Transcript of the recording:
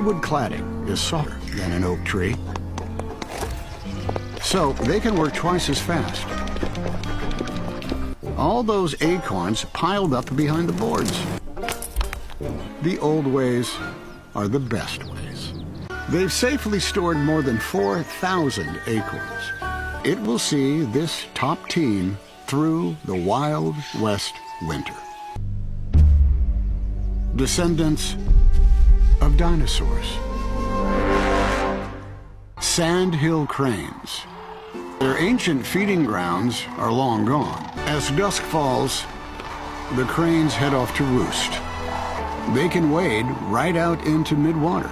hardwood cladding is softer than an oak tree, so they can work twice as fast. All those acorns piled up behind the boards. The old ways are the best ways. They've safely stored more than 4,000 acorns. It will see this top team through the Wild West winter. Descendants of dinosaurs. Sandhill cranes. Their ancient feeding grounds are long gone. As dusk falls, the cranes head off to roost. They can wade right out into midwater.